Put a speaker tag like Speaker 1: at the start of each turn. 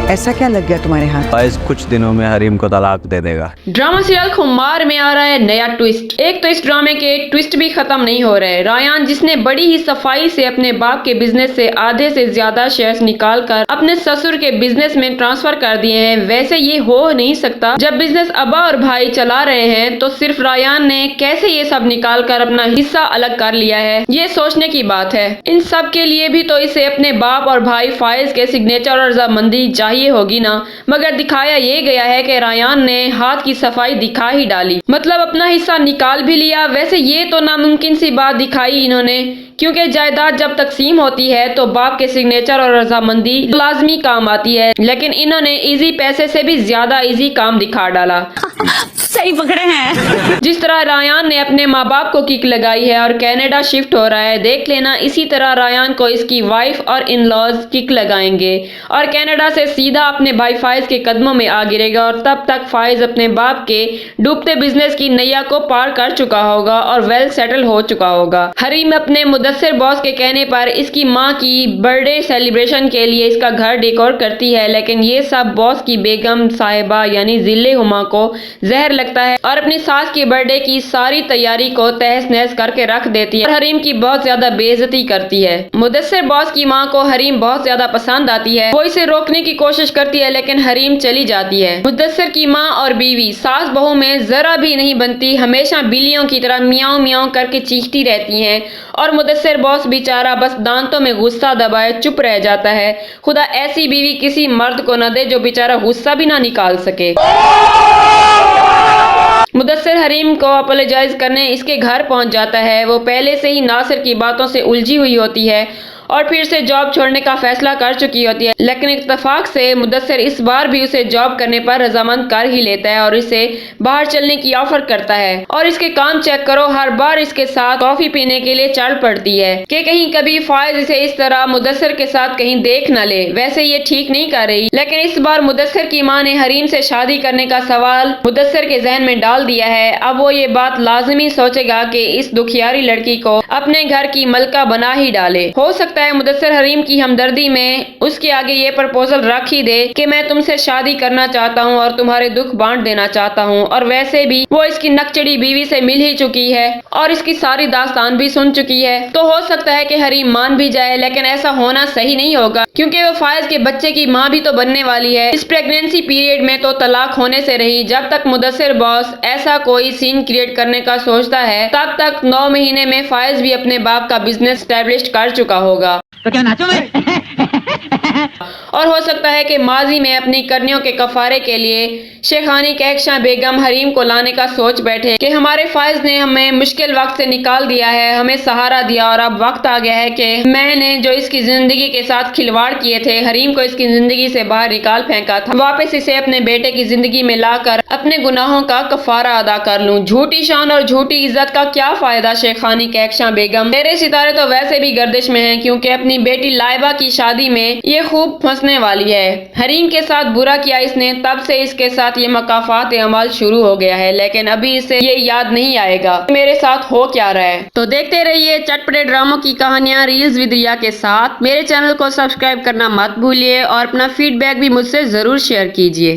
Speaker 1: ऐसा क्या लग गया तुम्हारे हाथ?
Speaker 2: गाइस कुछ दिनों में हरीम को तलाक दे देगा।
Speaker 3: ड्रामा सीरियल खुमार में आ रहा है नया ट्विस्ट। एक तो इस ड्रामे के ट्विस्ट भी खत्म नहीं हो रहे। रायान जिसने बड़ी ही सफाई से अपने बाप के बिजनेस से आधे से ज्यादा शेयर्स निकालकर अपने ससुर के बिजनेस में ट्रांसफर कर दिए हैं, वैसे ये हो नहीं सकता। जब बिजनेस अब्बा और भाई चला रहे हैं तो सिर्फ रायान ने कैसे ये सब निकाल कर अपना हिस्सा अलग कर लिया है, ये सोचने की बात है। इन सब के लिए भी तो इसे अपने बाप और भाई फाइज के सिग्नेचर और रजामंदी चाहिए होगी ना, मगर दिखाया ये गया है कि रायान ने हाथ की सफाई दिखा ही डाली, मतलब अपना हिस्सा निकाल भी लिया। वैसे ये तो नामुमकिन सी बात दिखाई इन्होंने, क्योंकि जायदाद जब तकसीम होती है तो बाप के सिग्नेचर और रजामंदी लाजमी काम आती है, लेकिन इन्होंने इजी पैसे से भी ज्यादा इजी काम दिखा डाला।
Speaker 4: सही पकड़े हैं।
Speaker 3: जिस तरह रायान ने अपने माँ बाप को किक लगाई है और कनाडा शिफ्ट हो रहा है, देख लेना इसी तरह रायान को इसकी वाइफ और इन लॉज किक लगाएंगे और कनाडा से सीधा अपने भाई फाइज के कदमों में आ गिरेगा। और तब तक फाइज अपने बाप के डूबते बिजनेस की नैया को पार कर चुका होगा और वेल सेटल हो चुका होगा। हरीम अपने मुदस्सिर बॉस के कहने पर इसकी माँ की बर्थडे सेलिब्रेशन के लिए इसका घर डेकोर करती है, लेकिन ये सब बॉस की बेगम साहिबा यानी जिले हुमा को जहर लगता है और अपनी सास की बर्थडे की सारी तैयारी को तहस नहस करके रख देती है और हरीम की बहुत ज्यादा बेइज्जती करती है। मुदस्सिर बॉस की माँ को हरीम बहुत ज्यादा पसंद आती है, वो इसे रोकने की कोशिश करती है लेकिन हरीम चली जाती है। मुदस्सिर की माँ और बीवी सास बहू में जरा भी नहीं बनती, हमेशा बिल्लियों की तरह मियाऊं मियाऊं करके चीखती रहती हैं और मुदस्सिर बॉस बेचारा बस दांतों में गुस्सा दबाए चुप रह जाता है। खुदा ऐसी बीवी किसी मर्द को न दे जो बेचारा गुस्सा भी ना निकाल सके। मुदस्सिर हरीम को अपोलोजाइज करने इसके घर पहुंच जाता है। वो पहले से ही नासिर की बातों से उलझी हुई होती है और फिर से जॉब छोड़ने का फैसला कर चुकी होती है, लेकिन इत्तेफाक से मुदस्सिर इस बार भी उसे जॉब करने पर रजामंद कर ही लेता है और इसे बाहर चलने की ऑफर करता है। और इसके काम चेक करो, हर बार इसके साथ कॉफी पीने के लिए चल पड़ती है कि कहीं कभी फाइज इसे इस तरह मुदस्सिर के साथ कहीं देख न ले। वैसे ये ठीक नहीं कर रही, लेकिन इस बार मुदस्सिर की माँ ने हरीम से शादी करने का सवाल मुदस्सिर के जहन में डाल दिया है। अब वो ये बात लाजमी सोचेगा कि इस दुखियारी लड़की को अपने घर की मलका बना ही डाले। हो सकता है मुदस्सिर हरीम की हमदर्दी में उसके आगे ये प्रपोजल रख ही दे कि मैं तुमसे शादी करना चाहता हूँ और तुम्हारे दुख बांट देना चाहता हूँ। और वैसे भी वो इसकी नकचड़ी बीवी से मिल ही चुकी है और इसकी सारी दास्तान भी सुन चुकी है, तो हो सकता है कि हरीम मान भी जाए, लेकिन ऐसा होना सही नहीं होगा क्योंकि वो फाइज के बच्चे की माँ भी तो बनने वाली है। इस प्रेगनेंसी पीरियड में तो तलाक होने से रही। जब तक मुदस्सिर बॉस ऐसा कोई सीन क्रिएट करने का सोचता है तब तक 9 महीने में फाइज भी अपने बाप का बिजनेस स्टैब्लिश कर चुका होगा।
Speaker 4: तो क्या नाचो मैं?
Speaker 3: और हो सकता है कि माजी में अपनी करनियों के कफारे के लिए शेखानी कहकशां बेगम हरीम को लाने का सोच बैठे कि हमारे फाइज ने हमें मुश्किल वक्त से निकाल दिया है, हमें सहारा दिया और अब वक्त आ गया है कि मैंने जो इसकी जिंदगी के साथ खिलवाड़ किए थे, हरीम को इसकी जिंदगी से बाहर निकाल फेंका था, वापस इसे अपने बेटे की जिंदगी में लाकर अपने गुनाहों का कफारा अदा कर लूं। झूठी शान और झूठी इज्जत का क्या फायदा शेखानी कहकशां बेगम? मेरे सितारे तो वैसे भी गर्दिश में हैं क्योंकि अपनी बेटी लाइबा की शादी में ये खूब फंसने वाली है। हरीम के साथ बुरा किया इसने, तब से इसके साथ ये मकाफात अमल शुरू हो गया है, लेकिन अभी इसे ये याद नहीं आएगा मेरे साथ हो क्या रहा है। तो देखते रहिए चटपटे ड्रामों की कहानियां रील्स विद रिया के साथ। मेरे चैनल को सब्सक्राइब करना मत भूलिए और अपना फीडबैक भी मुझसे जरूर शेयर कीजिए।